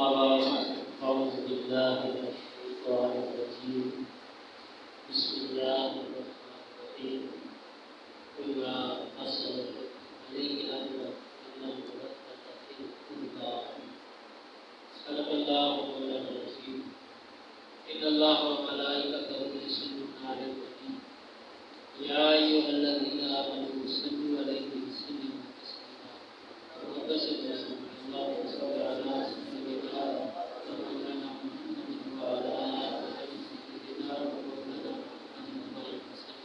بعد أعوذ بالله من الشيطان الرجيم بسم الله الرحمن الرحيم قل ما أسألكم عليه أجرا إلا المودة في القربى صدق الله مولانا العظيم إن الله وملائكته يصلون على النبي يا أيها الذين آمنوا صلوا عليه وسلموا تسليما وقسم رسول الله صلى الله عليه وسلم مولانا محمد وعلى آله سيدنا ومولانا محمد وسلم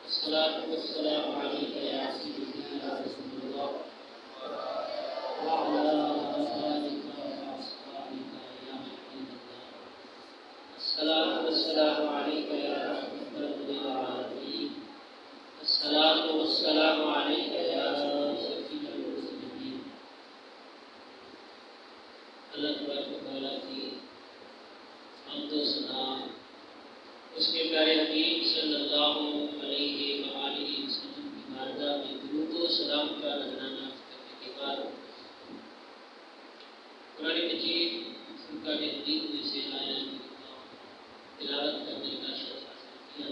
الصلاة والسلام عليك يا سيدنا يا رسول الله وعلى آلك وأصحابك يا حبيب الله الصلاة والسلام عليك يا رحمة للعالمين الصلاة والسلام عليك يا شفيع المسلمين اللہ تبارک و تعالیٰ کی حمد و ثنا اس کے پیارے حبیب صلی اللہ علیہ وآلہ وسلم کی بارگاہ میں درود و سلام کا نذرانہ کرنے کے بعد قرآن مجید فرقان حمید میں سے آیات کی تلاوت کرنے کا شرف حاصل کیا۔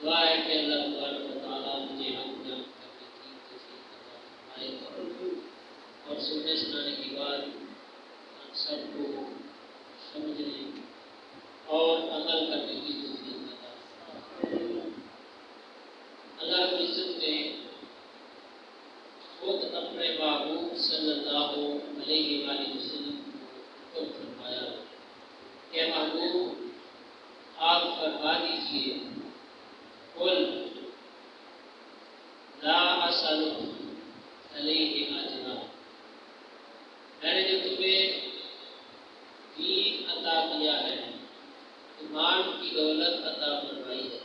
دعا ہے کہ اللہ تبارک و تعالیٰ مجھے حق بیان کرنے کی توفیق عطا فرمائے اور سننے سنانے کے بعد ہم سب کو سمجھنے اور عمل کرنے کی توفیق عطا فرمائے۔ اللہ رب العزت نے خود اپنے محبوب صلی اللہ علیہ وآلہ وسلم کو حکم فرمایا کہ محبوب آپ فرما دیجیے قل لا اسألکم علیہ اجرا، میں نے جو تمہیں دین عطا کیا ہے، ایمان کی دولت عطا فرمائی ہے،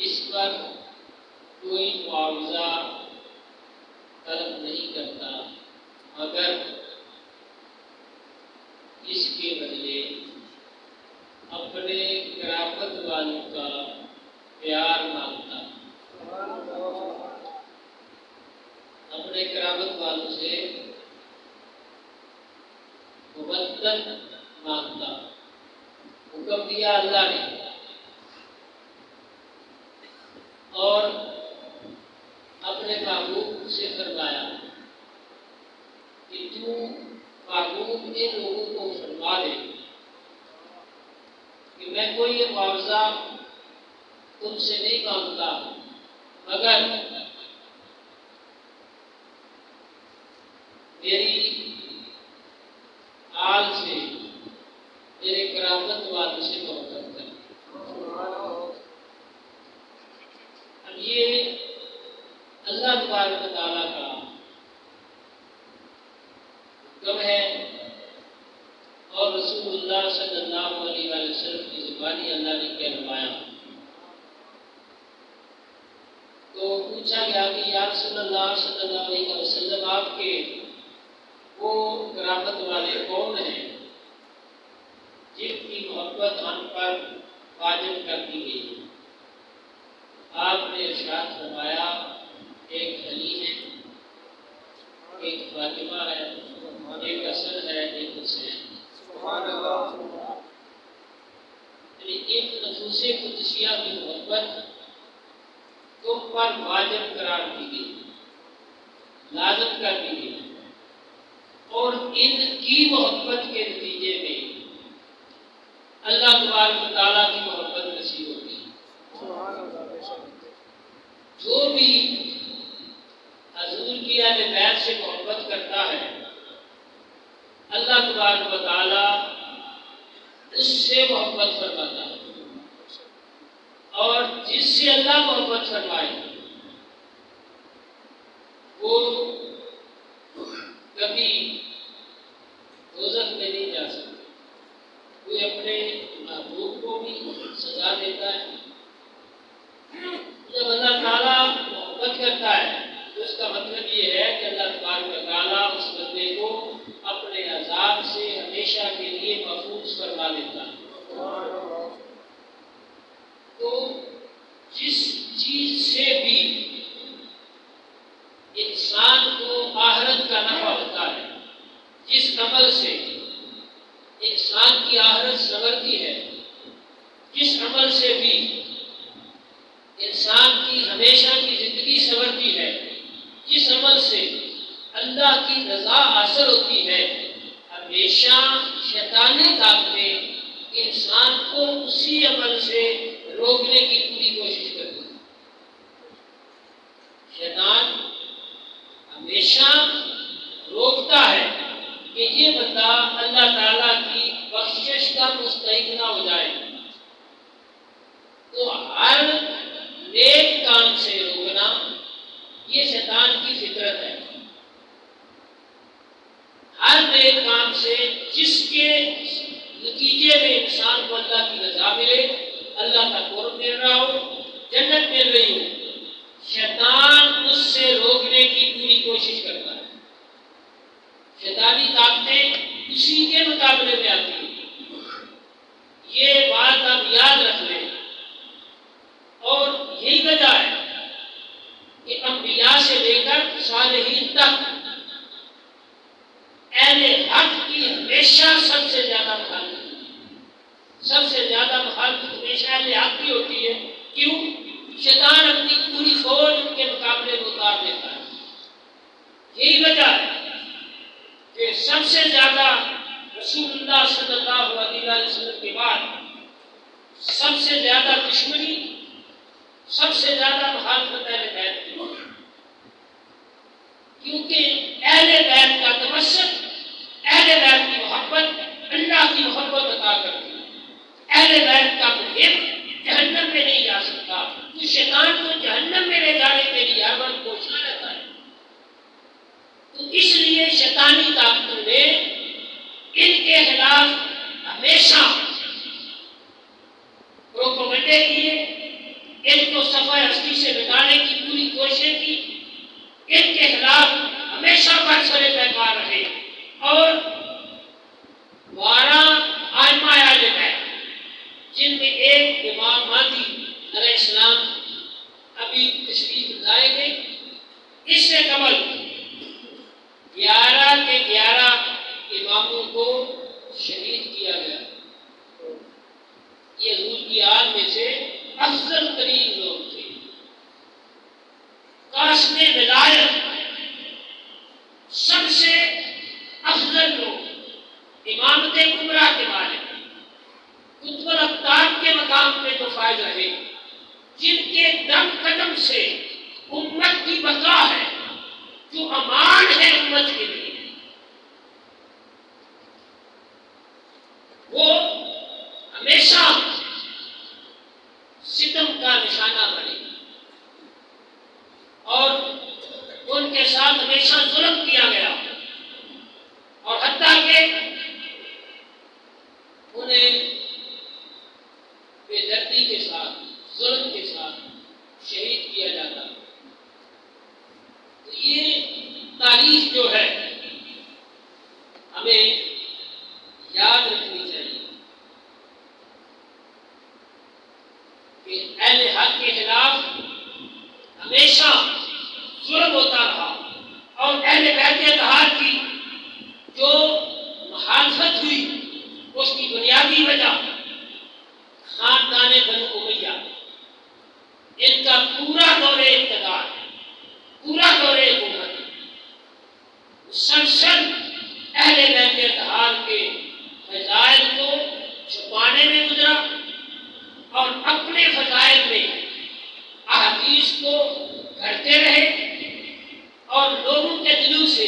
اس پر کوئی معاوضہ طلب نہیں کرتا مگر اس کے بدلے اپنے قرابت والوں کا پیار مانگتا، اپنے قرابت والوں سے مودت مانگتا۔ حکم دیا اللہ نے اور اپنے محبوب سے فرمایا کہ تو محبوب ان لوگوں کو فرما دے کہ میں کوئی معاوضہ تم سے نہیں مانگتا مگر میری آل سے، میرے قرابت والوں سے محبت کر۔ اب یہ اللہ تبارک و تعالیٰ کا حکم ہے اور رسول اللہ صلی اللہ علیہ وسلم کی زبانی اللہ نے کہلوایا۔ تو پوچھا گیا کہ یا رسول اللہ صلی اللہ علیہ وسلم آپ کے وہ قرابت والے کون ہیں جن کی محبت ہم پر واجب کر دی گئی؟ آپ نے ارشاد فرمایا ایک علی ہے، ایک فاطمہ ہے، ایک حسن ہے، ایک حسین۔ یعنی ایک نفوس قدسیہ کی محبت تم پر واجب قرار دی گئی، لازم کر دی گئی، اور ان کی محبت کے نتیجے میں اللہ تبارک و تعالیٰ کی محبت نصیب ہوتی ہے۔ جو بھی حضور کی اہل بیت سے محبت کرتا ہے اللہ تبارک و تعالیٰ اس سے محبت فرماتا ہے، اور جس سے اللہ محبت فرمائے وہ کبھی دوزخ میں نہیں جا سکتا۔ کوئی اپنے محبوب کو بھی سزا دیتا ہے، جب اللہ تعالیٰ محبت کرتا ہے تو اس کا مطلب یہ ہے کہ اللہ تبارک و تعالیٰ اس بندے کو اپنے عذاب سے ہمیشہ کے لیے محفوظ فرما دیتا ہے۔ تو جس چیز سے بھی انسان کو آخرت کا نفع ہوتا جس عمل سے انسان کی آخرت سنورتی ہے، جس عمل سے بھی انسان کی ہمیشہ کی زندگی سنورتی ہے، جس عمل سے اللہ کی رضا حاصل ہوتی ہے، ہمیشہ شیطانی طاقتیں انسان کو اسی عمل سے روکنے کی پوری کوشش کرتی ہے۔ شیطان ہمیشہ روکتا ہے کہ یہ بندہ اللہ تعالیٰ کی بخشش کا مستحق نہ ہو جائے، تو ہر نیک کام سے روکنا یہ شیطان کی فطرت ہے۔ ہر نیک کام سے جس کے نتیجے میں انسان کو اللہ کی رضا ملے، اللہ کا قرب مل رہا ہو، جنت مل رہی ہو، شیطان اس سے روکنے کی پوری کوشش کرتا ہے۔ شیطانی طاقتیں اسی کے مقابلے میں آتی ہیں۔ یہ بات آپ یاد رکھ لیں، اور یہی وجہ ہے کہ انبیاء سے لے کر صالحین تک اہل حق کی ہمیشہ سب سے زیادہ مخالفت، سب سے زیادہ مخالفت ہمیشہ اہل حق کی ہوتی ہے۔ کیوں؟ شیطان اپنی پوری فوج ان کے مقابلے میں اتار دیتا ہے۔ یہی وجہ ہے کہ سب سے زیادہ رسول اللہ صلی اللہ علیہ وسلم کے بعد سب سے زیادہ دشمنی، سب سے زیادہ مخالفت اہل بیت کی، کیونکہ اہل بیت کا تمسک، اہل بیت کی محبت اللہ کی محبت عطا کرتی ہے۔ اہل بیت کا محب جہنم میں نہیں جا سکتا، تو شیطان کو جہنم میں لے جانے کے لیے ہر وقت کوشاں رہتا ہے۔ تو اس لیے شیطانی طاقتوں نے ان کے خلاف ہمیشہ پروپیگنڈے کیے، ان کو صفحہ ہستی سے مٹانے کی پوری کوشش کی، ان کے خلاف ہمیشہ برسرے پیکار رہے، اور 12 آئمہ اہل بیت، جن میں ایک امام مہدی علیہ السلام ابھی تشریف لائیں گے، اس سے قبل 11 کے 11 اماموں کو شہید کیا گیا۔ یہ حضور کی آل میں سے افضل ترین لوگ تھے، قاسم ولایت سب سے افضل لوگ، امامت کبریٰ کے مالک، قطب الاقطاب کے مقام پہ جو فائز رہے، جن کے دم قدم سے امت کی بقا ہے، جو امان ہے امت کے لیے، وہ ہمیشہ ستم کا نشانہ بنے، اور ان کے ساتھ ہمیشہ ظلم کیا گیا، اور حتیٰ کہ انہیں بے دردی کے ساتھ، ظلم کے ساتھ شہید کیا جاتا۔ تو یہ تاریخ جو ہے ہمیں یاد رکھنی چاہیے کہ اہل حق کے خلاف ہمیشہ ظلم ہوتا رہا، اور اہل بیت اطہار کی جو مخالفت ہوئی اس کی بنیادی وجہ خاندان بنو امیہ، ان کا پورا دور اقتدار، پورا دور حکومت مسلسل اہل بیت اطہار کے فضائل کو چھپانے میں گزرا، اور اپنے فضائل میں احادیث کو گھڑتے رہے، اور لوگوں کے دلوں سے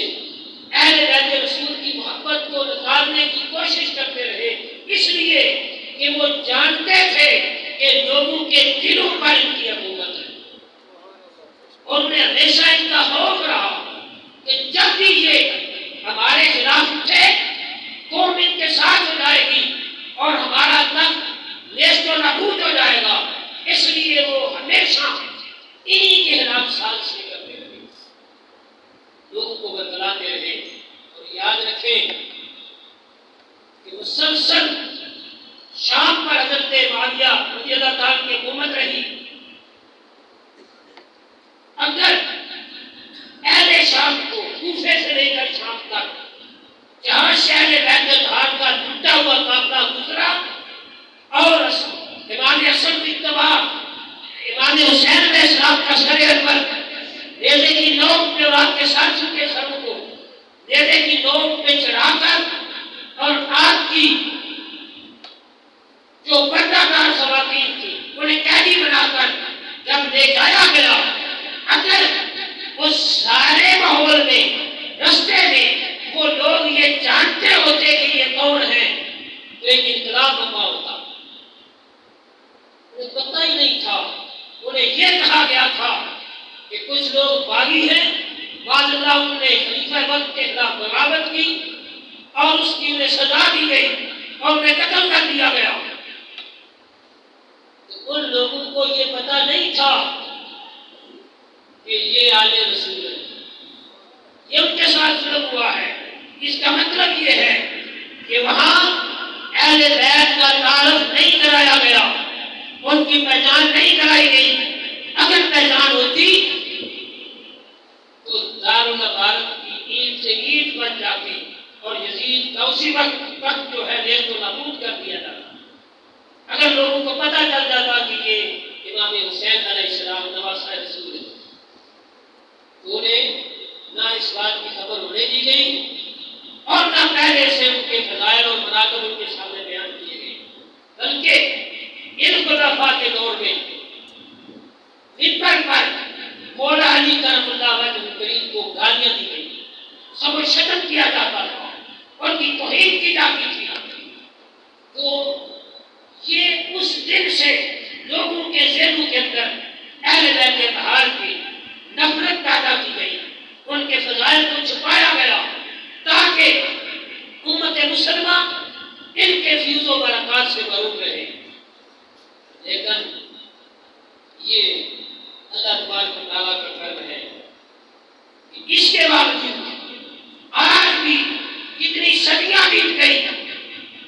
اہل بیت رسول کی محبت کو نکالنے کی کوشش کرتے رہے، اس لیے کہ وہ جانتے تھے کہ لوگوں کے دلوں پر ان کی حکومت ہے، اور انہیں ہمیشہ ان کا خوف رہا کہ جب بھی یہ ہمارے خلاف اٹھے، قوم ان کے ساتھ ہو جائے گی اور ہمارا تخت نیست و نابود ہو جائے گا۔ اس لیے وہ ہمیشہ انہی کے خلاف سازشیں کرتے رہے، لوگوں کو بتلاتے رہے۔ اور یاد رکھیں کہ مسلسل شام پر حضرت معاویہ رضی اللہ تعالیٰ کی حکومت رہی، اگر اہل شام کو کوفے سے لے کر شام تک جہاں شہر بیت الحال کا ٹوٹا ہوا قافلہ گزرا اور امام حسن کی اتباع امام حسین علیہ السلام کا سر انور نیزے کی نوک پہ اور آپ کے ساتھیوں کے سروں کو نیزے کی نوک پہ چڑھا کر اور آگ کی جو پردہ دار خواتین تھی انہیں قیدی بنا کر جب لے جایا گیا، اگر اس سارے ماحول میں رستے میں وہ لوگ یہ جانتے ہوتے کہ یہ کون ہیں تو ایک انقلاب برپا ہوتا۔ انہیں پتہ ہی نہیں تھا، انہیں یہ کہا گیا تھا کہ کچھ لوگ باغی ہیں، معاذ اللہ انہوں نے خلیفہ وقت کے خلاف بغاوت کی اور اس کی انہیں سزا دی گئی اور انہیں قتل کر دیا گیا۔ تو ان لوگوں کو یہ پتہ نہیں تھا کہ یہ آل رسول ہے، یہ ان کے ساتھ ظلم ہوا ہے۔ اس کا مطلب یہ ہے کہ وہاں اہل بیت کا تعارف نہیں کرایا گیا، ان کی پہچان نہیں کرائی گئی۔ اگر پہچان ہوتی تو دارالغارت کی اینٹ سے اینٹ بن جاتی اور یزید کا اسی وقت جو ہے نیز کو نابود کر دیا جاتا۔ اگر لوگوں کو پتہ چل جاتا کہ یہ امام حسین علیہ السلام نواسہ رسول ہے تو انہیں نہ اس بات کی خبر ہونے دی گئی اور نہ پہلے سے ان کے فضائل اور مناقب ان کے سامنے بیان کیے گئے، بلکہ ان خلفاء کے دور میں ممبر پر مولا علی کرم اللہ وجہ کریم کو گالیاں دی گئی، سب و شتم کیا جاتا تھا، ان کی توہین کی جاتی تھی۔ تو یہ اس دن سے لوگوں کے ذہنوں کے اندر اہل بیت اطہار کی نفرت پیدا کی گئی، ان کے فضائل کو چھپایا گیا تاکہ امت مسلمہ ان کے فیوز و برکات سے محروم رہے۔ لیکن یہ اللہ تبارک و تعالیٰ کا کرم ہے کہ اس کے باوجود آج بھی کتنی صدیاں بیت گئی،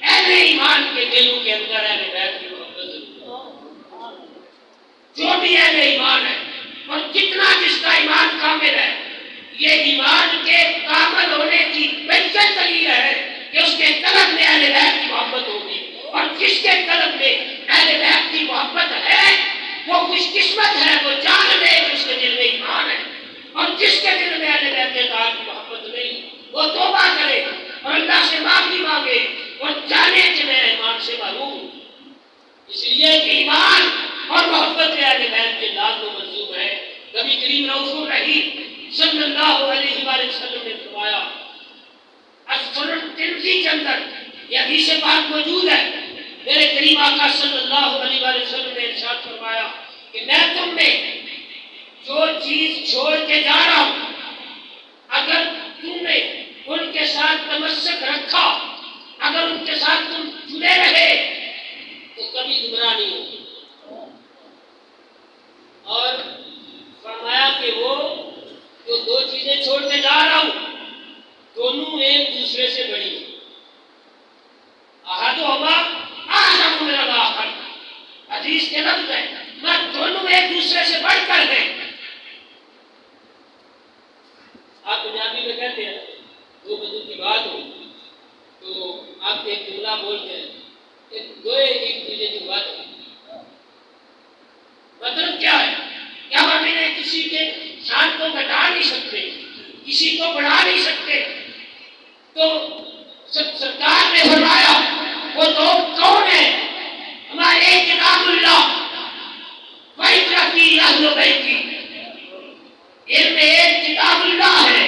اہل ایمان کے دلوں کے اندر اہل بیت کی محبت ضرور ہے۔ جو بھی اہل ایمان ہے اور جتنا جس کا ایمان کامل ہے، یہ ایمان کے کامل ہونے کی بہتر دلیل ہے کہ اس کے قلب میں اہل بیت کی محبت ہوگی، اور جس کے قلب میں اہل بیت کی محبت ہے وہ خوش قسمت ہے، وہ جان لے کہ اس کے دل میں ایمان ہے، اور جس کے دل میں اہل بیت کی محبت نہیں وہ توبہ کرے اور اللہ سے معافی مانگے اور جانے کہ میں ایمان سے محروم ہوں۔ اس لیے کہ ایمان اور محبت اہل بیت کے لازم و ملزوم ہے۔ نبی کریم رؤوف الرحیم صلی اللہ علیہ وآلہ وسلم نے فرمایا، سنن ترمذی کے اندر یہ حدیث پاک موجود ہے، میرے کریم آقا صلی اللہ علیہ وآلہ وسلم نے ارشاد فرمایا کہ میں تم میں جو چیز چھوڑ کے جا رہا ہوں، اگر تم نے ان کے ساتھ تمسک رکھا، اگر ان کے ساتھ تم جڑے رہے تو کبھی گمراہ نہیں ہوگی۔ اور فرمایا کہ وہ جو دو چیزیں چھوڑ کے جا رہا ہوں دونوں ایک دوسرے سے بڑی ہیں، احدہما اعظم من الاخر، حدیث کے لفظ ہے میں دونوں ایک دوسرے سے بڑھ کر ہیں۔ آپ پنجابی میں کہتے ہیں دو بندوں کی بات ہو تو آپ ایک جملہ بولتے ہیں کہ دو ایک دوسرے کی بات ہو، مطلب کیا ہے کہ ہم اپنے کسی کے شان کو گھٹا نہیں سکتے، کسی کو بڑھا نہیں سکتے۔ تو سرکار نے فرمایا وہ دو کون ہیں؟ ہمارے کتاب اللہ وَإِتْرَتِي أَهْلُ بَيْتِي، ان میں ایک کتاب اللہ ہے،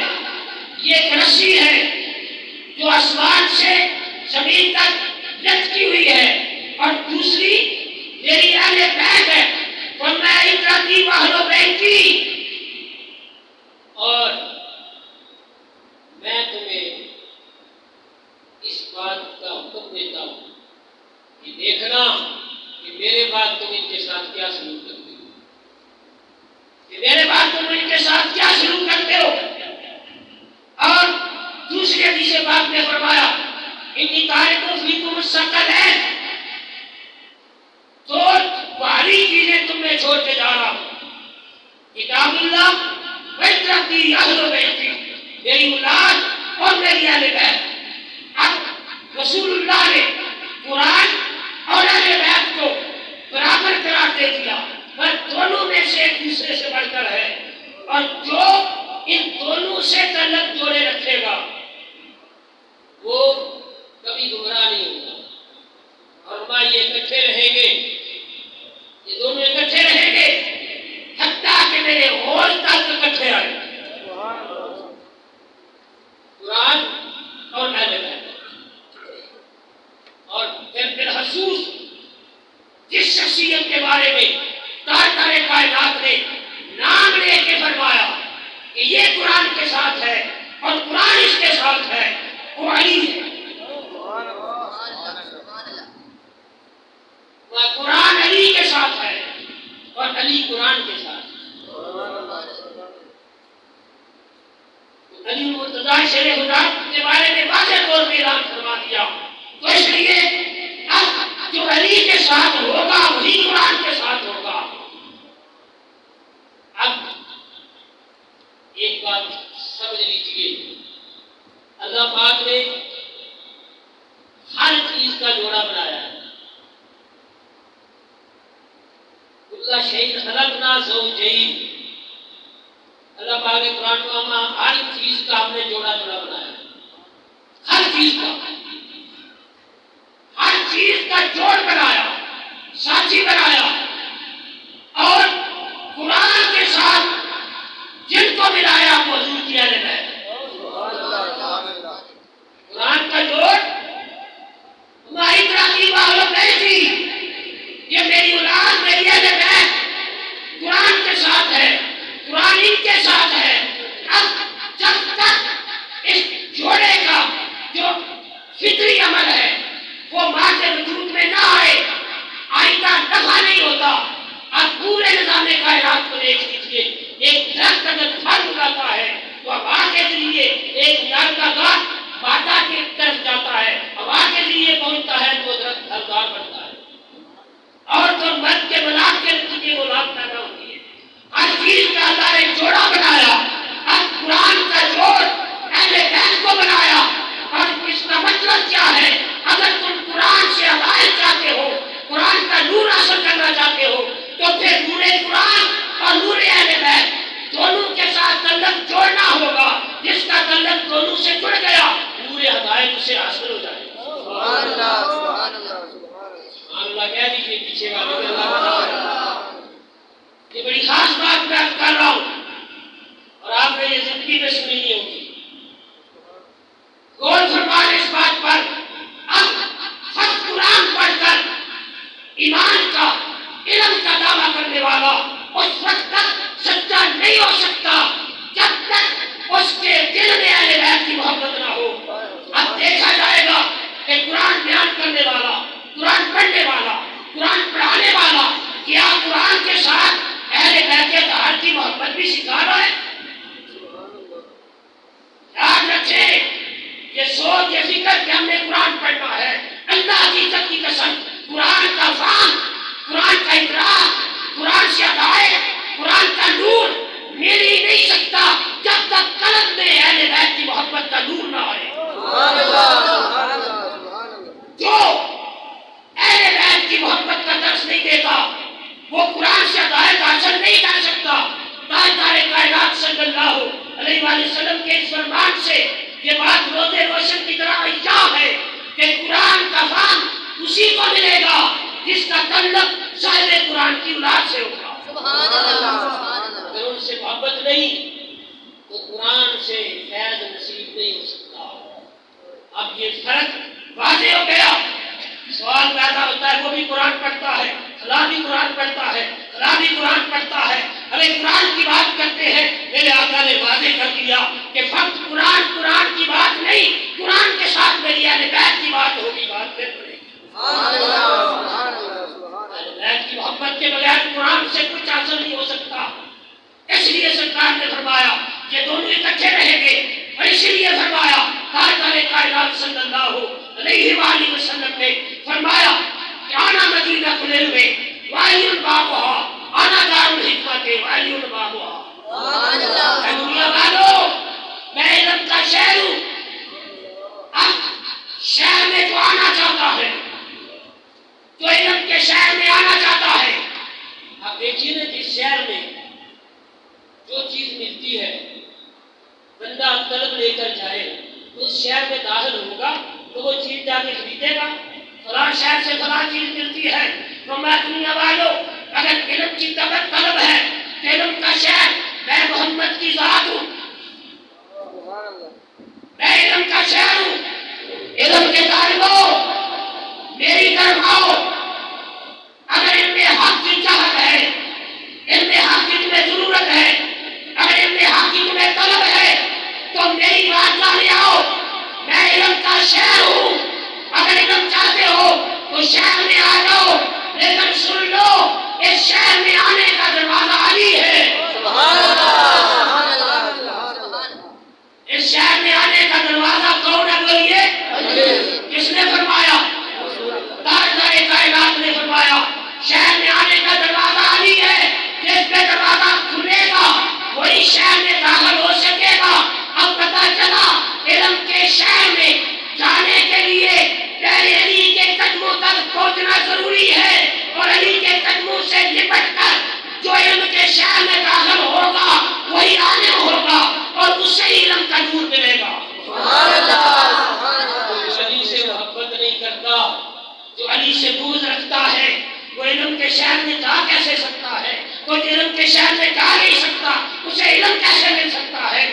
یہ ایک رسی ہے جو آسمان سے زمین تک لٹکی ہوئی ہے، اور دوسری میری اہل بیت ہے، وَإِتْرَتِي وَأَهْلُ بَيْتِي، اور میں تمہیں اس بات کا حکم دیتا ہوں کہ دیکھنا کہ میرے بعد تم ان کے ساتھ کیا سلوک کرتے ہو، کہ میرے بعد تم ان کے ساتھ کیا سلوک کرتے ہو۔ اور دوسری حدیث پاک نے فرمایا انی تارک فیکم الثقلین، تو بھاری چیزیں تم میں چھوڑ کے جا رہا ہوں، کتاب اللہ وَإِتْرَتِي أَهْلُ بَيْتِي، میری اولاد اور میری اہل بیت۔ تعلق جوڑے رکھے گا وہ کبھی گمراہ نہیں ہوگا. اور ماں یہ اکٹھے رہیں گے، یہ دونوں اکٹھے رہیں گے حتیٰ کہ میرے ہوش تک اکٹھے آئے. قرآن اور اہل بیت. اور پھر بالخصوص جس شخصیت کے بارے میں تاجدار کائنات نے نام لے کے فرمایا کہ یہ قرآن کے ساتھ ہے اور قرآن اس کے ساتھ ہے، وہ علی ہے. قرآن علی کے ساتھ ہے اور علی قرآن کے ساتھ ہے. علی مرتضیٰ شیر خدا کے بارے میں واضح طور پہ اعلان فرما دیا. تو اس لیے اب جو علی کے ساتھ ہوگا وہی قرآن کے ساتھ ہوگا. اب ایک بات سمجھ لیجیے، اللہ پاک نے ہر چیز کا جوڑا بنایا ہے. اللہ شہید خلقنا زوجین، اللہ پاک نے قرآن کو ہر چیز کا ہم نے جوڑا بنایا ہے. ہر چیز کا، ہر چیز کا جوڑ بنایا، ساتھی بنایا. اور قرآن کے ساتھ جن کو ملایا وہ حضور کی اہل بیت. قرآن کا جوڑ ہماری ترقی معلوم نہیں تھی. یہ میری اولاد میری اہل بیت قرآن کے ساتھ ہے، قرآن ان کے ساتھ ہے. اب جب تک اس جوڑے کا جو فطری عمل ہے وہ ماں کے وجود میں نہ آئے، آئندہ نفع نہیں ہوتا. اب پورے نظام کائنات کو دیکھ لیجیے، ایک درخت اگر پھل اگاتا ہے تو ہوا کے ذریعے ایک نر کا گاٹ مادہ کی طرف جاتا ہے، ہوا کے ذریعے پہنچتا ہے تو درخت پھلدار بنتا ہے. اور جو مرد کے بلاغ کے نتیجے اولاد پیدا ہوتی ہے. ہر چیز کا اللہ نے جوڑا بنایا. اب قرآن کا جوڑ اہل بیت کو بنایا. اور اس کا مطلب کیا ہے؟ اگر تم قرآن سے ہدایت چاہتے ہو، قرآن کا نور حاصل کرنا چاہتے ہو، تو پھر نور قرآن اور نور اہل بیت دونوں کے ساتھ تعلق جوڑنا ہوگا. جس کا تعلق دونوں سے جڑ گیا نور ہدایت اسے حاصل ہو جائے. سبحان اللہ، سبحان اللہ، سبحان اللہ. کہہ دیجیے پیچھے والے اللہ. یہ بڑی خاص بات میں کر رہا ہوں اور آپ نے یہ زندگی میں سنی نہیں ہوگی. غور فرمائیں اس بات پر. اب خود قرآن پڑھ کر ایمان کا، علم کا دعویٰ کرنے والا اس وقت تک سچا نہیں ہو سکتا جب تک اس کے دل میں اہل بیت کی محبت نہ ہو. اب دیکھا جائے گا کہ قرآن بیان کرنے والا، قرآن پڑھنے والا، قرآن پڑھانے والا کیا قرآن کے ساتھ اہل بیت اطہار کی محبت بھی سکھا رہا ہے؟ یاد رکھیں، یہ سوچ یہ فکر کہ ہم نے قرآن پڑھنا ہے. اللہ کی عزت کی قسم، قرآن کا فہم، قرآن کا ادراک، قرآن سے ہدایت، قرآن کا نور مل ہی نہیں سکتا جب تک قلب میں اہل بیت کی محبت کا نور نہ آئے. جو اہل بیت کی محبت کا درس نہیں دیتا وہ قرآن سے ہدایت حاصل نہیں کر سکتا. تاجدار کائنات صلی اللہ علیہ وآلہ وسلم کے اس فرمان سے یہ بات روزے روشن کی طرح عیاں ہے کہ قرآن کا فہم اسی کو ملے گا جس کا تعلق صاحب قرآن کی اولاد سے ہوگا. سبحان اللہ. اگر ان سے محبت نہیں تو قرآن سے فیض نصیب نہیں ہو سکتا. اب یہ فرق واضح ہو گیا. سوال پیدا ہوتا ہے وہ بھی قرآن پڑھتا ہے، فلاں بھی قرآن پڑھتا ہے، فلاں بھی قرآن پڑھتا ہے، ارے قرآن کی بات کرتے ہیں. میرے آقا نے واضح کر دیا کہ فقط قرآن کی بات نہیں، قرآن کے ساتھ میری اہل بیت کی بات ہوگی. بات پھر پڑے گی. اہل بیت کی محبت کے بغیر قرآن سے کچھ حاصل نہیں ہو سکتا. اس لیے سرکار نے فرمایا یہ دونوں اکٹھے رہیں گے. اور اسی لیے فرمایا تاجدار کائنات صلی اللہ علیہ وآلہ وسلم نے فرمایا کہ آنا مدینہ العلم وعلی بابها، آنا دار الحکمت وعلی بابها. اے دنیا والو، میں علم کا شہر ہوں. اب شہر میں جو آنا چاہتا ہے، جو علم کے شہر میں آنا چاہتا ہے، اب دیکھیے نا جس شہر میں جو چیز ملتی ہے بندہ طلب لے کر جائے تو اس شہر میں داخل ہوگا تو وہ چیز جا کے خریدے گا، فلاں شہر سے فلاں چیز ملتی ہے، تو میں دنیا والوں اگر علم کی طلب ہے تو علم کا شہر میں محمد کی ذات ہوں، میں علم کا شہر ہوں، علم کے طالبوں میری طرف آؤ، اگر علم حق کی چاہت ہے، علم حق کی تمہیں ضرورت ہے، اگر علم حق کی تمہیں طلب ہے تو میری بات جانے آؤ، میں علم کا شہر ہوں، اگر علم چاہتے ہو تو شہر میں آ جاؤ، لیکن سن لو اس شہر میں آنے کا دروازہ علی ہے، اس شہر میں آنے کا دروازہ کون ہے بولیے؟ کس نے فرمایا؟ تاجدار کائنات نے فرمایا شہر میں آنے کا دروازہ علی ہے، جس پہ دروازہ کھلے گا وہی شہر میں داخل ہو سکے گا۔ اب پتہ چلا علم کے شہر میں جانے کے لیے پہلے علی کے قدموں تک پہنچنا ضروری ہے، اور علی کے قدموں سے لپٹ کر جو علم کے شہر میں داخل ہوگا وہی عالم ہوگا، اور اس سے علم کا نور ملے گا۔ جو علی سے محبت نہیں کرتا، جو علی سے بغض رکھتا ہے، وہ علم کے شہر میں جا کیسے سکتا ہے؟ کوئی علم کے شہر میں جا نہیں سکتا، اسے علم کیسے مل سکتا ہے؟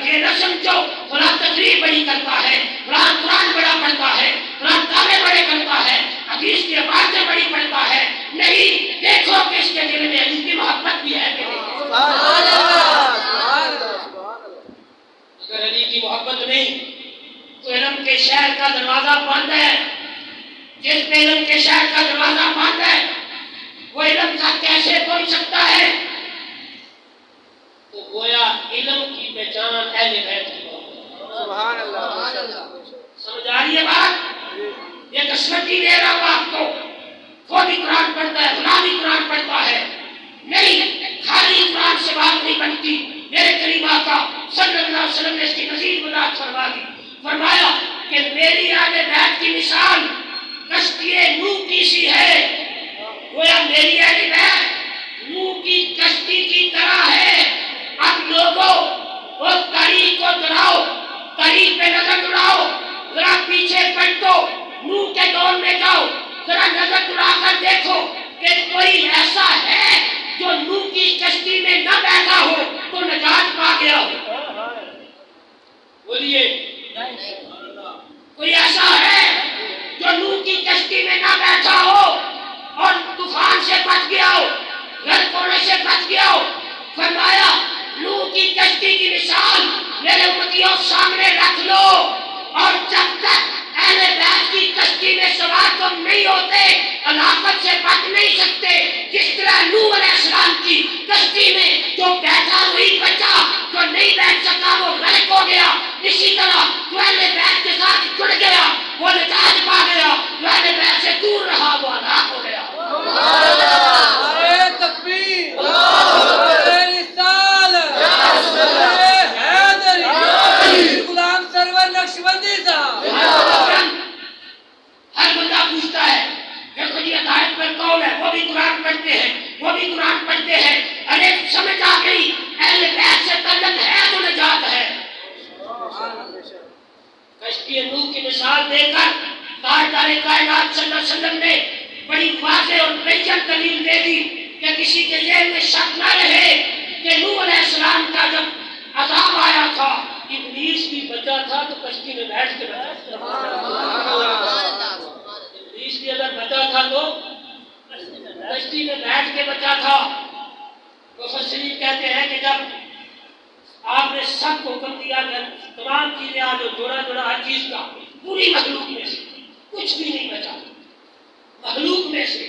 یہ نہ سمجھو فلاں تقریر بڑی کرتا ہے، فلاں قرآن بڑا پڑھتا ہے، فلاں دعوے بڑے کرتا ہے، حدیث کی باتیں بڑی پڑھتا ہے، نہیں، دیکھو کہ اس کے دل میں علی کی محبت بھی ہے کہ نہیں؟ اگر علی کی محبت نہیں تو علم کے شہر کا دروازہ بند ہے، جس پہ علم کے شہر کا دروازہ بند ہے وہ علم تک کیسے پہنچ سکتا ہے؟ تو گویا علم کی پہچان اہل بیت کی بات، سبحان اللہ، سمجھ آ رہی ہے بات؟ یہ قسمت ہی دے رہا ہوں آپ کو، وہ بھی قرآن پڑھتا ہے، فلاں بھی قرآن پڑھتا ہے، نہیں، خالی قرآن سے بات نہیں بنتی۔ میرے قریب آقا صلی اللہ علیہ وسلم نے اس کی مزید وضاحت فرما دی، فرمایا کہ میری اہل بیت کی مثال کشتی نوح کی سی ہے، گویا میری اہل بیت نوح کی کشتی کی طرح ہے۔ اب لوگوں وہ تاریخ کو دہراؤ، تاریخ پہ نظر دوڑاؤ، ذرا پیچھے پلٹو، نوح کے دور میں جاؤ، ذرا نظر دوڑا کر دیکھو کہ کوئی ایسا ہے جو نوح کی کشتی میں نہ بیٹھا ہو تو نجات پا گیا ہو؟ بولیے، کوئی ایسا ہے جو نوح کی کشتی میں نہ بیٹھا ہو اور طوفان سے بچ گیا ہو، غرق ہونے سے بچ گیا ہو؟ فرمایا نوح کی کشتی کی مثال میرے امتیوں سامنے رکھ لو، اور جب تک اہل بیت کی کشتی میں سوار تم نہیں ہوتے ہلاکت سے بچ نہیں سکتے۔ جس طرح نوح علیہ السلام کی کشتی میں جو بیٹھا وہی بچا، جو نہیں بیٹھ سکا وہ غرق ہو گیا، اسی طرح جو اہل بیت کے ساتھ جڑ گیا وہ نجات پا گیا، جو اہل بیت سے دور رہا وہ ہلاک ہو گیا۔ تکبیر، غلام سرور نقشبندی صاحب۔ ہر بندہ پوچھتا ہے دیکھو جی ہدایت پر کون ہے؟ وہ بھی قرآن پڑھتے ہیں، وہ بھی قرآن پڑھتے ہیں، ارے سمجھ آ گئی اہل بیت سے تعلق ہے تو نجات ہے۔ کشتی نوح کی مثال دے کر تاجدار کائنات صلی اللہ علیہ وسلم نے بڑی واضح اور بین دلیل دے دی کہ کسی کے ذہن میں شک نہ رہے کہ نوح علیہ السلام کا جب عذاب آیا تھا ابلیس بھی بچا تھا تو کشتی میں بیٹھ کے بچا تھا، ابلیس بھی اگر بچا تھا تو کشتی میں بیٹھ کے بچا تھا۔ مفسرین کہتے ہیں کہ جب آپ نے سب کو حکم دیا کہ تمام چیزیں آ جو جوڑا جوڑا ہر چیز کا، پوری مخلوق میں سے کچھ بھی نہیں بچا، مخلوق میں سے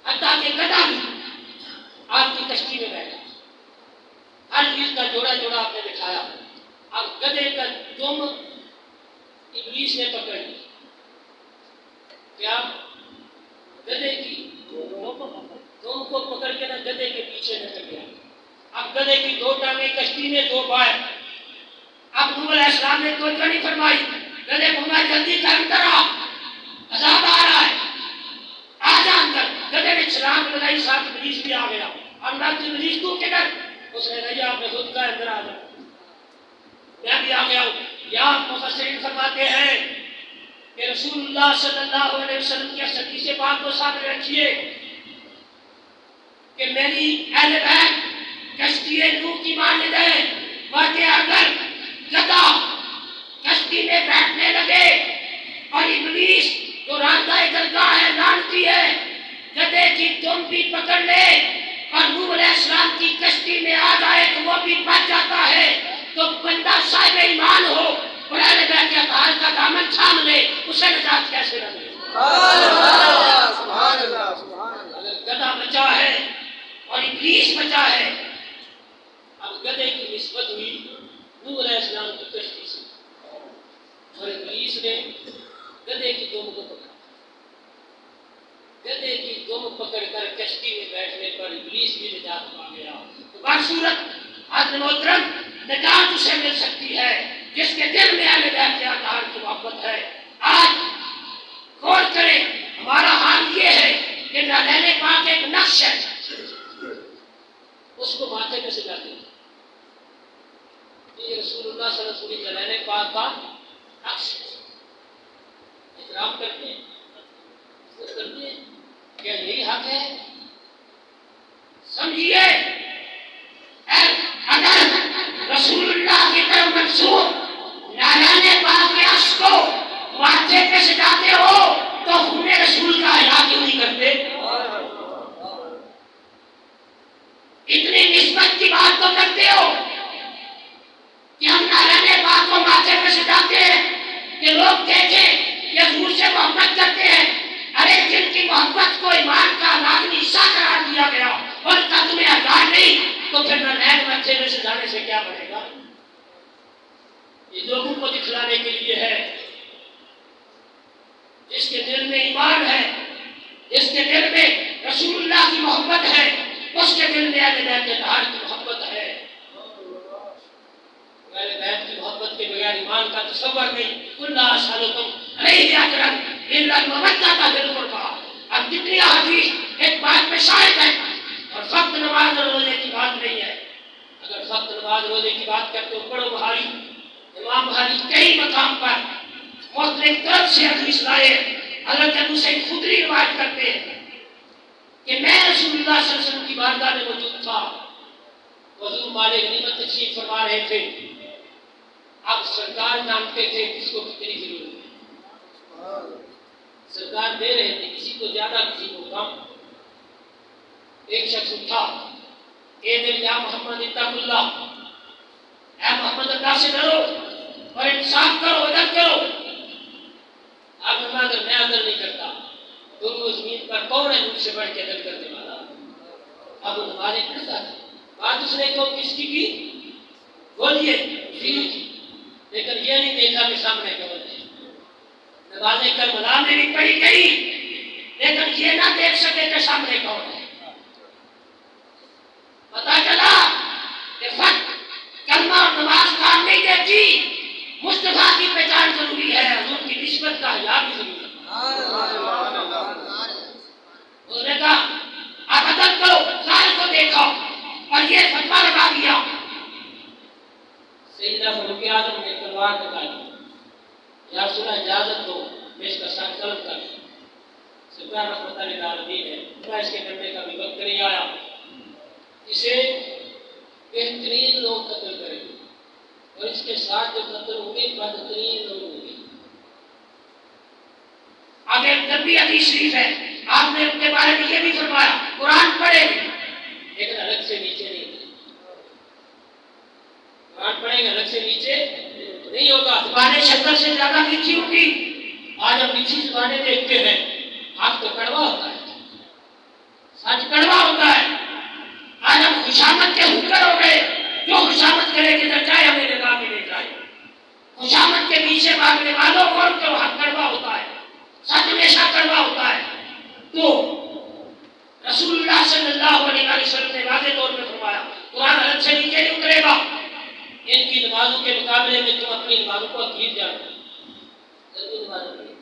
حتیٰ کہ گدھا بھی آپ کی کشتی میں بیٹھا، ہر چیز کا جوڑا جوڑا آپ نے دکھایا۔ اب گدھے کا دم ابلیس نے پکڑ لی، کیا گدھے کی دم کو پکڑ کے نہ گدھے کے پیچھے نکل گیا۔ اب گدھے کی دو ٹانگیں کشتی میں دو بائیں، اب نوح علیہ السلام نے توجہ نہیں فرمائی، گدھے کو میں جلدی کر اندر آ، عذاب آ رہا ہے، آ جا اندر۔ گدھے نے چھلانگ لگائی، ساتھ ابلیس بھی آ گیا۔ اللہ کی ابلیس تو کدھر؟ اس نے کہا آپ نے خود کہا اندر آ جا۔ گیا ہوں. یہاں مفسرین فرماتے ہیں کہ رسول اللہ صلی اللہ علیہ وسلم کی حدیث پاک کو سامنے رکھیے کہ میری اہل بیت کشتی نوح کی مانند ہے، واقع اگر گدھا کشتی میں بیٹھنے لگے اور ابلیس جو راندہ درگاہ ہے، لعنتی ہے، گدھے کی دم بھی پکڑ لے اور نوح علیہ السلام کی کشتی میں آ جائے تو وہ بھی بچ جاتا ہے. تو بندہ صاحب ایمان ہو اور اہل بیت کے اطہار کا دامن تھام لے، اسے نجات کیسے نہ ملے؟ اگر گدھا بچا ہے اور ابلیس بچا ہے، اب گدھے کی نسبت ہوئی نوح علیہ السلام کی کشتی سے اور ابلیس نے گدھے کی دم کو پکڑا. گدھے کی دم پکڑ کر کشتی میں بیٹھنے پر ابلیس بھی نجات پا گیا. تو بصورت حضرت محترم نجات اسے مل سکتی ہے جس کے دل میں اہل بیت کے اطہار کی محبت ہے. آج غور کریں، ہمارا حال یہ ہے کہ نعلین پاک ایک نقش ہے، اس کو ماتھے پہ سجاتے ہیں. یہ رسول اللہ صلی اللہ علیہ وسلم نعلین پاک کا نقش ہے. احترام کرتے ہیں، عزت کرتے ہیں. کیا یہی حق ہے؟ سمجھیے، اگر رسول اللہ کی طرف منسوب نعلین پاک کے عکس کو ماتھے پہ سجاتے ہو تو خون رسول کا احیا کیوں نہیں کرتے؟ اتنی نسبت کی بات تو کرتے ہو کہ ہم نعلین پاک کو ماتھے پہ سجاتے ہیں کہ لوگ دیکھیں کہ حضور سے محبت کرتے ہیں. ارے جن کی محبت کو ایمان کا لازمی حصہ قرار دیا گیا اور ان کا تمہیں احترام نہیں، تو پھر نعلین ماتھے پہ سجانے سے کیا بنے گا؟ یہ لوگوں کو دکھلانے کے لیے ہے. جس کے دل میں ایمان ہے، جس کے دل میں رسول اللہ کی محبت ہے، اس کے دل میں اہل بیت کے اطہار کی محبت ہے. اہل بیت کی محبت کے بغیر ایمان کا تصور نہیں. کل اسالکم علیہ اجرا الا المودۃ فی القربى. اب جتنی حدیث ایک بات پہ شاہد ہے اور فقط نماز اور روزے کی بات نہیں ہے. اگر فقط نماز روزے کی بات کرتے ہو، پڑھو بخاری. امام بخاری کئی مقام پر مختلف طرف سے حدیث لائے. حضرت ابو سعید خدری روایت کرتے ہیں کہ میں رسول اللہ صلی اللہ علیہ وسلم کی بارگاہ میں موجود تھا. حضور مالک غنیمت تقسیم فرما رہے تھے. اب سرکار جانتے تھے کس کو کتنی ضرورت ہے. سرکار دے رہے تھے، کسی کو زیادہ کسی کو کم. ایک شخص اٹھا، اے دل یا محمد اتق اللہ، اے محمد اللہ سے ڈرو اور انصاف کرو، عدل کرو. آپ نے اگر میں عدل نہیں کرتا تو زمین پر کون ہے مجھ سے بڑھ کے عدل کرنے والا؟ اب وہ نمازیں پڑھتا تھا. بات اس نے کس کی بولیے دین کی، لیکن یہ نہیں دیکھا کہ سامنے کون ہے. نمازیں کربلا میں بھی پڑھی گئی لیکن یہ نہ دیکھ سکے کہ سامنے کون ہے. پتا چلا کہ فرق کلمہ اور نماز کام نہیں دیتی. مصطفیٰ کی پہچان ضروری ہے، حضور کی نسبت کا حیا بھی ضروری ہے. اس نے کہا آپ عدل کرو، ظاہر کو دیکھو، اور یہ فتویٰ لگا دیا. سیدنا فاروق اعظم نے تلوار نکالی. یا سنا اجازت دو میں اس کا ساتھ قلم کر. سرکار رحمت اللہ علیہ ہے، اس کے کرنے کا بھی وقت نہیں آیا. اسے بہترین لوگ قتل کریں گے اور اس کے ساتھ جو قتل ہوں گے بدترین لوگ ہوں گے. آگے نبی حدیث شریف ہے، آپ نے ان کے بارے میں یہ بھی فرمایا قرآن پڑھے گے لیکن الگ سے نیچے نہیں. قرآن پڑھے گا الگ سے نیچے نہیں ہوگا. زبانیں شکل سے زیادہ نیچی ہوگی. آج ہم نیچی زبانیں دیکھتے ہیں. حق تو کڑوا ہوتا ہے، سچ کڑوا ہوتا ہے. آج ہم خوشامد کے حکر ہو گئے. جو خوشامد کرے کہ جائے ہمیں نگاہ میں لے جائے. خوشامد کے پیچھے بھاگنے والوں کو تو حق کڑوا ہوتا ہے، سچ ہمیشہ کڑوا ہوتا ہے. تو رسول اللہ صلی اللہ علیہ وسلم نے واضح طور پہ فرمایا قرآن الگ سے نیچے نہیں اترے گا. ان کی نمازوں کے مقابلے میں تم اپنی نمازوں کو عقید جانو. جلدی نماز پڑھیں.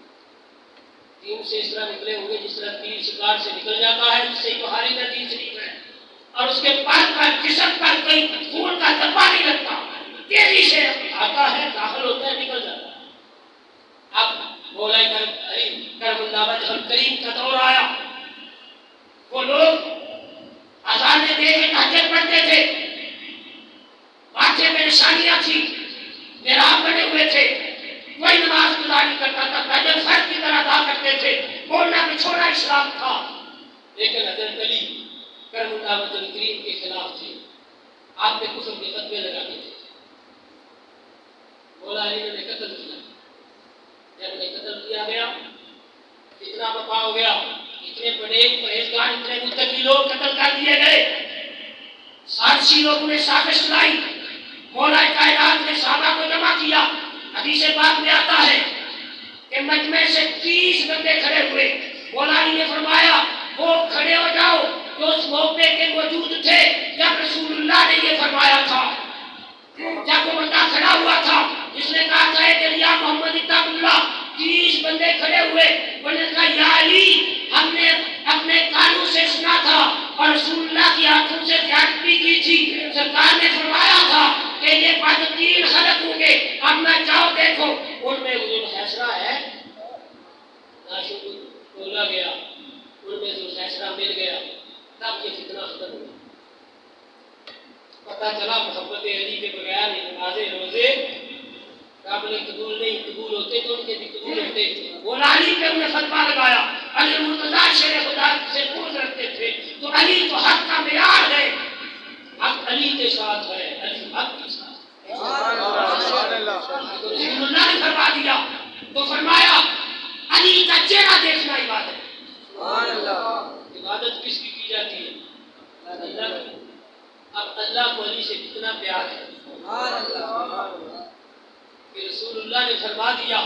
دین سے اس طرح نکلے ہوں گے جس طرح تیر شکار سے نکل جاتا ہے، جس سے بخاری میں حدیث شریف ہے. اور اس کے پر جسم پر کوئی خون کا دھبا نہیں لگتا، تیزی سے آتا ہے، داخل مولا کرم اللہ وجہ الکریم کا دور آیا، وہ لوگ اذانیں دے کے تہجد پڑھتے تھے، ماتھے پہ نشانیاں تھی، محراب بنے ہوئے تھے، کوئی نماز قضا نہیں کرتا تھا، تہجد فرض کی طرح ادا کرتے تھے، بولنا بچھونا اسلام تھا، لیکن حضرت علی کرم اللہ وجہ الکریم کے خلاف تھے، آپ نے کفر کے فتوے لگاتے تھے۔ مولا علی نے قتل کیا، جب انہیں قتل کیا گیا اتنا برپا ہو گیا، اتنے بڑے پرہیزگار اتنے متقی لوگ قتل کر دیے گئے، سازشی لوگوں نے سازش چلائی، مولا کائنات نے صحابہ کو جمع کیا۔ حدیث پاک میں آتا ہے کہ مجمع سے 30 بندے کھڑے ہوئے، مولا علی نے فرمایا وہ کھڑے ہو جاؤ جو اس موقع کے موجود تھے جب رسول اللہ نے یہ فرمایا تھا۔ جب وہ بندہ کھڑا ہوا تھا جس نے کہا تھا کہ یا محمد اتق اللہ، 30 بندے کھڑے ہوئے، انہوں نے کہا یا علی ہم نے اپنے کانوں سے سنا تھا اور رسول اللہ کی آنکھوں سے زیادتی کی تھی، سرکار نے فرمایا تھا کہ یہ بدتین خلق ہوں گے، اب میں جاؤ دیکھو ان میں ذو الحیسرہ ہے، ناشکر بولا گیا، ان میں ذو الحیسرہ مل گیا، تب یہ فتنہ ختم ہوا۔ پتہ چلا محبت علی کے بغیر نمازیں روزے قابل قبول نہیں، قبول ہوتے تو ان کے بھی قبول ہوتے۔ مولا علی پہ انہیں فتویٰ لگایا، علی مرتضیٰ شیر خدا سے پوچھ رکھتے تھے تو علی تو حق کا معیار ہے، حق علی کے ساتھ ہے، علی حق کے ساتھ ہے۔ تو رسول اللہ نے فرما دیا تو فرمایا علی کا چہرہ دیکھنا عبادت ہے۔ عبادت کس کی جاتی ہے؟ اللہ کی۔ اب اللہ کو علی سے کتنا پیار ہے کہ رسول اللہ نے فرما دیا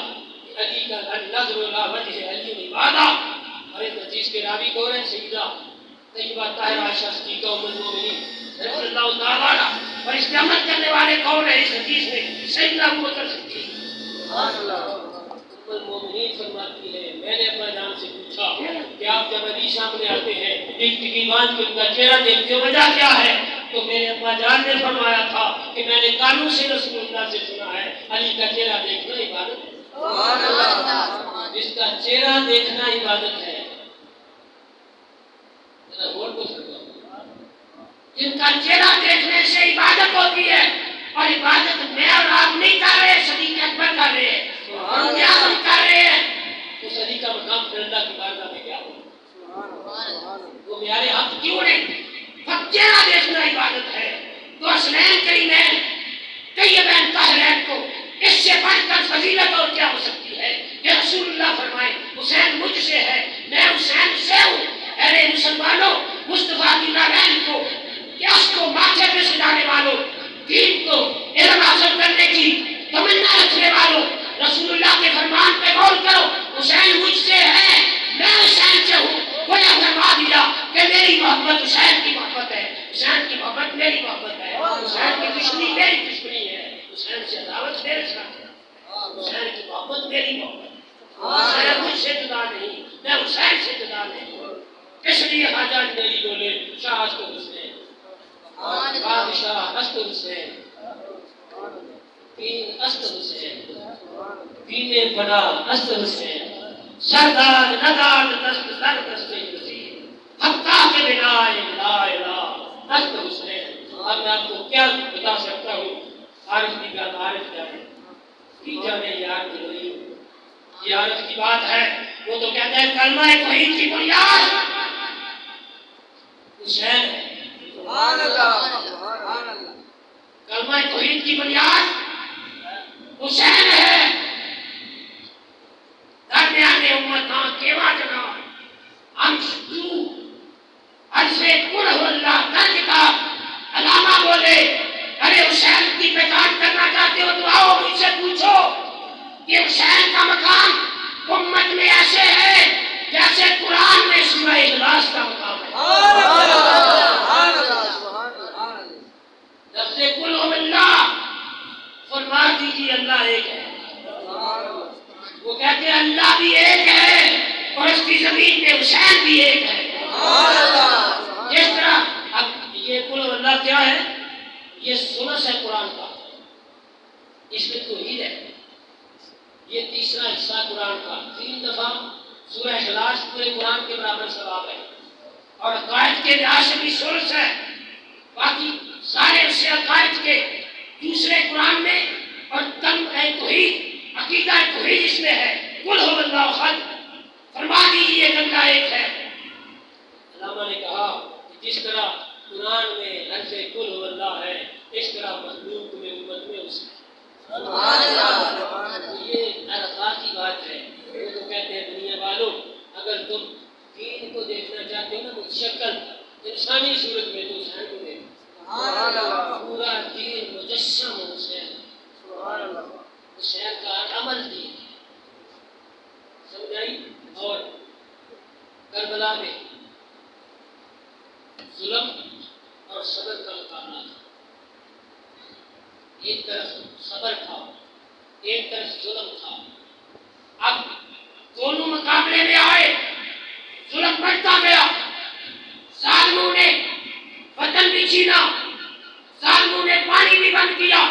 کہ علی کا النظر لا وجہ علی عبادہ۔ اور اس حدیث کے راوی کون ہیں؟ سیدہ طیبہ طاہرہ عائشہ صدیقہ ام المؤمنین رضی اللہ تعالیٰ عنہا۔ اور اس پہ عمل کرنے والے کون ہیں اس حدیث میں؟ سیدنا ابو بکر صدیق۔ ام المؤمنین فرماتی ہے میں نے اپنا جان سے پوچھا کہ آپ جب علی سامنے آتے ہیں ایک تقیبان کے ان کا چہرہ دیکھتے ہو وجہ کیا ہے؟ تو میرے ابا جان نے فرمایا تھا کہ میں نے کانوں سے رسول اللہ سے سنا ہے علی کا چہرہ دیکھنا عبادت ہے۔ جس کا چہرہ دیکھنا عبادت ہے، ذرا غور کو سمجھو، جن کا چہرہ دیکھنے سے عبادت ہوتی ہے، اور عبادت میں اور آپ نہیں کر رہے، صدیق اکبر کر رہے ہیں، کیا ہم کر رہے ہیں، اس علی کا مقام پھر اللہ کی بارگاہ میں کیا ہوگا؟ وہ میارے حق کیوں نہیں؟ چہرہ دیکھنا عبادت ہے۔ تو حسنین کریمین طیبین طاہرین کو اس سے بڑھ کر فضیلت اور کیا ہو سکتی ہے کہ رسول اللہ فرمائے حسین مجھ سے ہے، میں حسین سے ہوں۔ ارے مسلمانوں، مصطفیٰ کی نالین کو اس کو ماتھے پہ سجانے والوں، دین کو علم حاصل کرنے کی تمنا رکھنے والوں، رسول اللہ کے فرمان پہ غور کرو، حسین مجھ سے ہے، میں حسین سے ہوں۔ گویا فرما دیا کہ میری محبت حسین کی محبت ہے، حسین کی محبت میری محبت ہے، حسین کی دشمنی میری دشمنی ہے، حسین سے عداوت میرے ساتھ ہے، حسین کی محبت میری محبت ہے، حسین مجھ سے جدا نہیں، میں حسین سے جدا نہیں۔ اس لیے حاجات میری بولے شاہ است حسین، بادشاہ است حسین، تین است حسین، تین بڑا است حسین، سردار ندار دست سر دست حسین، حقا کے بنا لا الہ است حسین۔ اب میں آپ کو کیا بتا سکتا ہوں؟ عارف کی بات عارف جانے کی جانے یار دلوئی، یہ عارف کی بات ہے۔ وہ تو کہتے ہیں کلمہ توحید کی بنیاد حسین ہے، کلمہ توحید کی بنیاد حسین ہے۔ درمیان امتاں کیوا جنا ہم تو عرصے کل ہو اللہ در کتاب علامہ بولے ارے حسین کی پہچان کرنا چاہتے ہو تو آؤ مجھ سے پوچھو کہ حسین کا مقام امت میں ایسے ہے جیسے قرآن میں سورہ اخلاص کا مقام ہے۔ لفظ کل ہو اللہ فرما دیجیے اللہ ایک ہے۔ وہ کہتے ہیں اللہ بھی ایک ہے اور اس کی زمین پہ حسین بھی ایک ہے۔ جس طرح اب یہ کل اللہ کیا ہے؟ یہ سنس ہے قرآن کا، اس میں توحید ہے۔ یہ تیسرا حصہ قرآن کا 3 دفعہ سورہ اخلاص پورے قرآن کے برابر ثواب ہے اور عقائد کے لحاظ سے بھی سورس ہے. باقی سارے اس عقائد کے دوسرے قرآن میں اور تم توحید عقیدہ توحید اس میں ہے. قل هو اللہ احد فرما دیجیے کہ اللہ ایک ہے. علامہ نے کہا کہ جس طرح قرآن میں لفظ قل هو اللہ ہے اس طرح مخلوق میں امت میں اس سبحان اللہ. یہ عرفات کی بات ہے. وہ تو کہتے ہیں دنیا والوں اگر تم دین کو دیکھنا چاہتے ہو نا تو شکل انسانی صورت میں تو حسین کو دیکھو. پورا دین مجسم حسین. حسین کا عمل دین سمجھائی. اور کربلا میں ظلم اور صبر کا مقابلہ تھا. ایک طرف صبر تھا ایک طرف ظلم تھا. اب دونوں مقابلے میں آئے. ظلم بڑھتا گیا. ظالموں نے وطن بھی چھینا ظالموں نے پانی بھی بند کیا.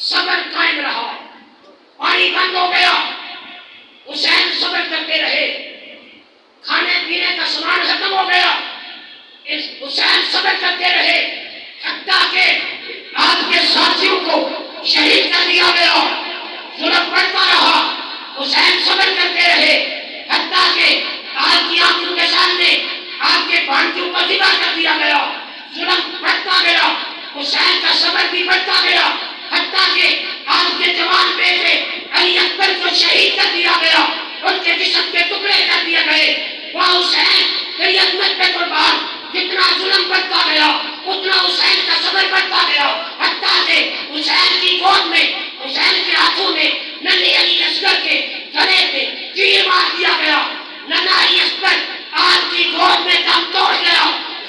صبر قائم رہا. پانی بند ہو گیا. حسین صبر کرتے رہے. کھانے پینے کا سامان ختم ہو گیا. اس حسین صبر کرتے رہے حتیٰ کہ آپ کے ساتھیوں کو شہید کر دیا گیا. ظلم بڑھتا رہا. حسین صبر کرتے رہے حتیٰ کہ آپ کی آنکھوں کے سامنے آپ کے بھانجوں کو ذبح کر دیا گیا. ظلم بڑھتا گیا. حسین کا صبر بھی بڑھتا گیا حتیٰ کہ آپ کے جوان بیٹے علی اکبر کو شہید کر دیا گیا. ان کے جسم کے ٹکڑے کر دیے گئے. وہ حسین تیری عظمت پہ قربان. جتنا ظلم بڑھتا گیا اتنا حسین کا صبر بڑھتا گیا حتیٰ کہ حسین کی گود میں حسین کے ہاتھوں میں ننھے علی اصغر کے گلے پہ تیر مار دیا گیا. ننھا علی اصغر آپ کی گود میں دم توڑ گیا.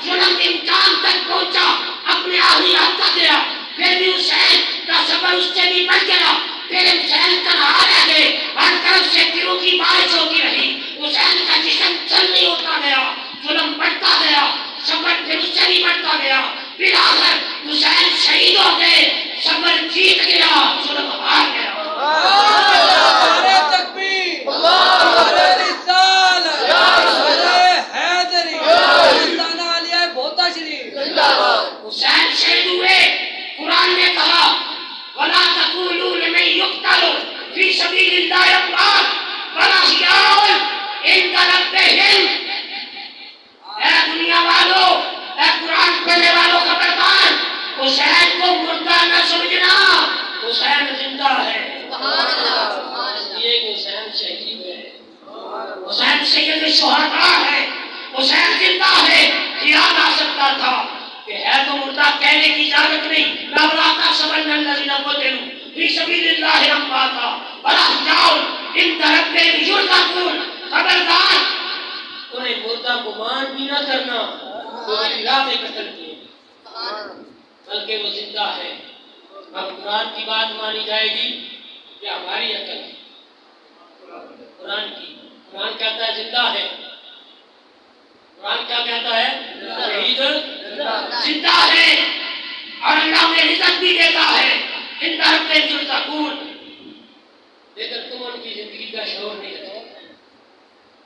ظلم امکان تک پہنچا اپنے آخری حد تک گیا. پھر بھی حسین کا صبر اس سے بھی بڑھ گیا. پھر حسین تنہا رہ گئے. ہر طرف سے تیروں کی بارش ہوتی رہی. حسین کا جسم چل نہیں ہوتا گیا. ظلم بڑھتا گیا. صبر پھر اس سے بھی بڑھتا گیا. پھر آخر حسین شہید ہو گئے. صبر جیت گیا. ظلم ہار گیا. نعرہ تکبیر نعرہ رسالت نعرہ حیدری پاکستان عالیہ بہتا شریف. حسین شہید ہوئے. قرآن نے کہا وَلَا تَقُولُوا لِمَن يُقْتَلُ فِي سَبِيلِ اللَّهِ أَمْوَاتٌ بَلْ أَحْيَاءٌ عِندَ رَبِّهِمْ. اے دنیا والوں اے قرآن پڑھنے والوں خبردار. حسین کو مردہ نہ سمجھنا. حسین زندہ ہے. یہ حسین شہید ہے. حسین سید الشہداء ہے. حسین زندہ ہے. خیال آ سکتا تھا کہ ہے تو مردہ کہنے کی اجازت نہیں. لولا تحسبن الذین قتلوا فی سبیل اللہ امواتا بل احیاء عند ربہم یرزقون. خبردار انہیں مردہ گمان بھی نہ کرنا تو راہ میں قتل کیے بلکہ وہ زندہ ہے. اب قرآن کی بات مانی جائے گی یا ہماری عقل ہے؟ قرآن کی. قرآن کہتا ہے زندہ ہے. قرآن کیا کہتا ہے؟ شہید زندہ ہے اور اللہ میں رزق بھی دیتا ہے. ان طرف میں یرزقون. لیکن تم ان کی زندگی کا شعور نہیں رکھتے.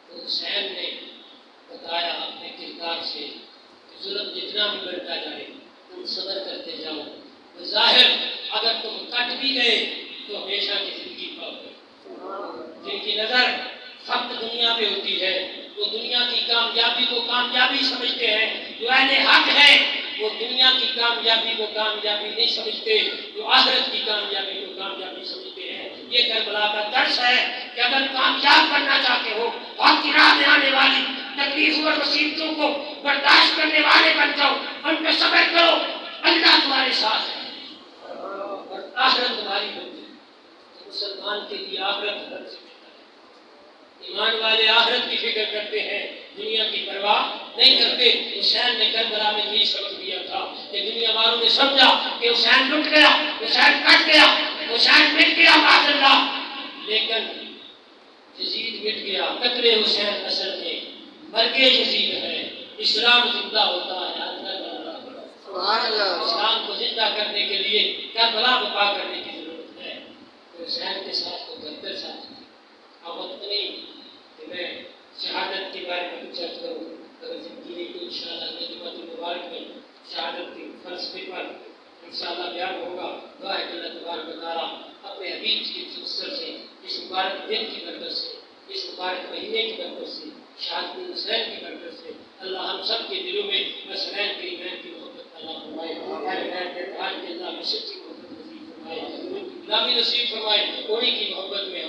تو حسین نے بتایا اپنے کردار سے کہ ظلم جتنا بھی بڑھتا جائے تم صبر کرتے جاؤ. ظاہر اگر تم کٹ بھی گئے تو ہمیشہ کی زندگی پاؤ. جن کی نظر فقط دنیا پہ ہوتی ہے وہ دنیا کی کامیابی کو کامیابی سمجھتے ہیں. جو اہل حق ہے وہ دنیا کی کامیابی کو کامیابی نہیں سمجھتے. جو آخرت کی کامیابی کو کامیابی سمجھتے ہیں. یہ کربلا کا درس ہے کہ اگر کامیاب بننا چاہتے ہو حق کی راہ میں آنے والی تکلیفوں اور مصیبتوں کو برداشت کرنے والے بن جاؤ. ان پہ صبر کرو. اللہ تمہارے ساتھ ہے اور آخرت تمہاری ہوتی ہے. مسلمان کے لیے آخرت ہر سے ایمان والے آخرت کی فکر کرتے ہیں دنیا کی پرواہ نہیں کرتے. حسین نے کربلا میں یہ سبق دیا تھا کہ دنیا والوں نے سمجھا کہ حسین لٹ گیا حسین کٹ گیا حسین مٹ گیا معاذ اللہ. لیکن یزید مٹ گیا. قتل حسین اصل میں مرگ یزید ہے. اسلام زندہ ہوتا ہے. اسلام کو زندہ کرنے کے لیے کربلا بپا کرنے کی ضرورت ہے. تو حسین کے ساتھ کو بہتر ساتھی تھے. اب وقت نہیں کہ میں شہادت کے بارے میں کچھ عرض کروں، اگر زندگی میں تو انشاءاللہ اللہ جمعۃ المبارک میں شہادت کے فلسفے پر انشاءاللہ بیان ہوگا. دعا ہے کہ اللہ تبارک و تعالیٰ اپنے حبیب کی خصوصیت سے، اس مبارک دن کی برکت سے، اس مبارک مہینے کی برکت سے، شہادت حسین کی برکت سے اللہ ہم سب کے دلوں میں حسنین کے ایمان کی محبت پیدا فرمائے. کے اللہ میں سچی محبت نصیب فرمائے، ان کی غلامی نصیب فرمائے. انہیں کی محبت میں